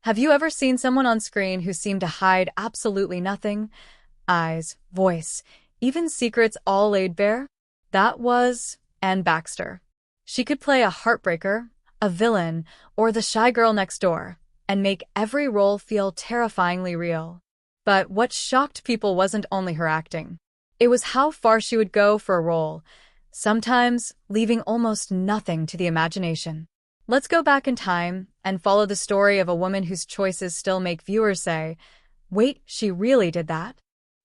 Have you ever seen someone on screen who seemed to hide absolutely nothing? Eyes, voice, even secrets all laid bare? That was Anne Baxter. She could play a heartbreaker, a villain, or the shy girl next door, and make every role feel terrifyingly real. But what shocked people wasn't only her acting. It was how far she would go for a role, sometimes leaving almost nothing to the imagination. Let's go back in time and follow the story of a woman whose choices still make viewers say, "Wait, she really did that?"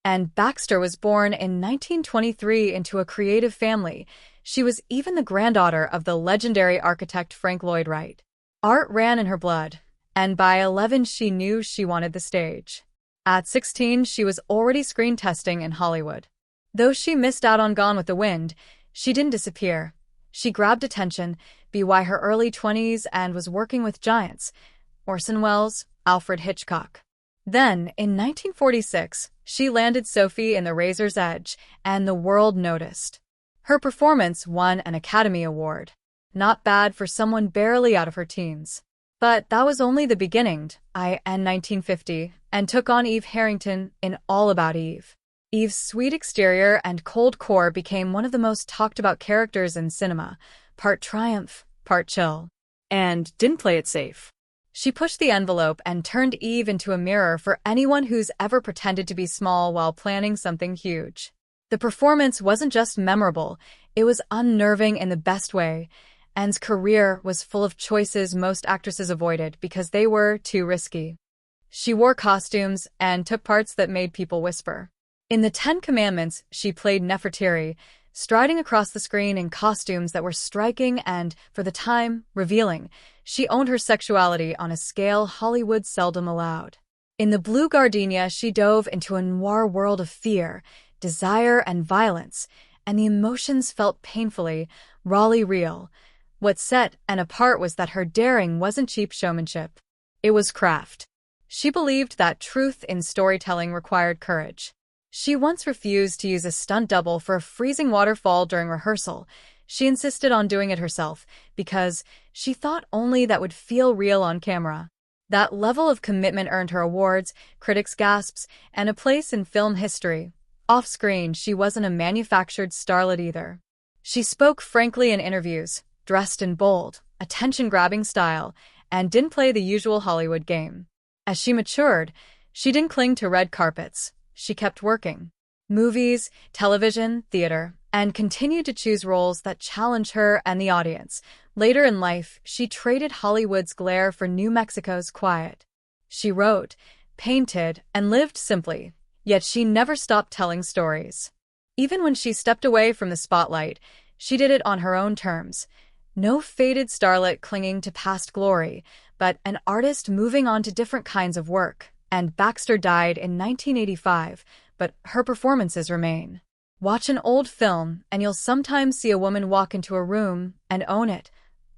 And Baxter was born in 1923 into a creative family. She was even the granddaughter of the legendary architect Frank Lloyd Wright. Art ran in her blood, and by 11 she knew she wanted the stage. At 16, she was already screen testing in Hollywood. Though she missed out on Gone with the Wind, she didn't disappear. She grabbed attention by her early 20s and was working with giants, Orson Welles, Alfred Hitchcock. Then, in 1946, she landed Sophie in The Razor's Edge, and the world noticed. Her performance won an Academy Award. Not bad for someone barely out of her teens. But that was only the beginning. In 1950, and took on Eve Harrington in All About Eve. Eve's sweet exterior and cold core became one of the most talked-about characters in cinema, part triumph, part chill. And didn't play it safe. She pushed the envelope and turned Eve into a mirror for anyone who's ever pretended to be small while planning something huge. The performance wasn't just memorable, it was unnerving in the best way. Anne's career was full of choices most actresses avoided because they were too risky. She wore costumes and took parts that made people whisper. In The Ten Commandments, she played Nefertiti, striding across the screen in costumes that were striking and, for the time, revealing. She owned her sexuality on a scale Hollywood seldom allowed. In The Blue Gardenia, she dove into a noir world of fear, desire, and violence, and the emotions felt painfully, rawly real. What set Anne apart was that her daring wasn't cheap showmanship. It was craft. She believed that truth in storytelling required courage. She once refused to use a stunt double for a freezing waterfall during rehearsal. She insisted on doing it herself because she thought only that would feel real on camera. That level of commitment earned her awards, critics' gasps, and a place in film history. Off-screen, she wasn't a manufactured starlet either. She spoke frankly in interviews, dressed in bold, attention-grabbing style, and didn't play the usual Hollywood game. As she matured, she didn't cling to red carpets. She kept working. Movies, television, theater, and continued to choose roles that challenge her and the audience. Later in life, she traded Hollywood's glare for New Mexico's quiet. She wrote, painted, and lived simply, yet she never stopped telling stories. Even when she stepped away from the spotlight, she did it on her own terms. No faded starlet clinging to past glory, but an artist moving on to different kinds of work. And Baxter died in 1985, but her performances remain. Watch an old film, and you'll sometimes see a woman walk into a room and own it.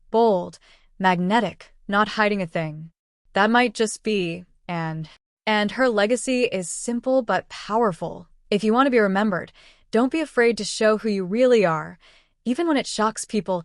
Bold, magnetic, not hiding a thing. That might just be Anne. And her legacy is simple but powerful. If you want to be remembered, don't be afraid to show who you really are, even when it shocks people.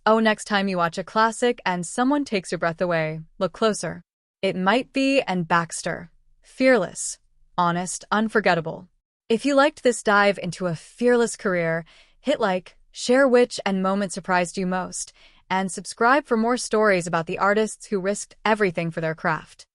Next time you watch a classic and someone takes your breath away, look closer. It might be Anne Baxter. Fearless, honest, unforgettable. If you liked this dive into a fearless career, hit like, share which and moment surprised you most, and subscribe for more stories about the artists who risked everything for their craft.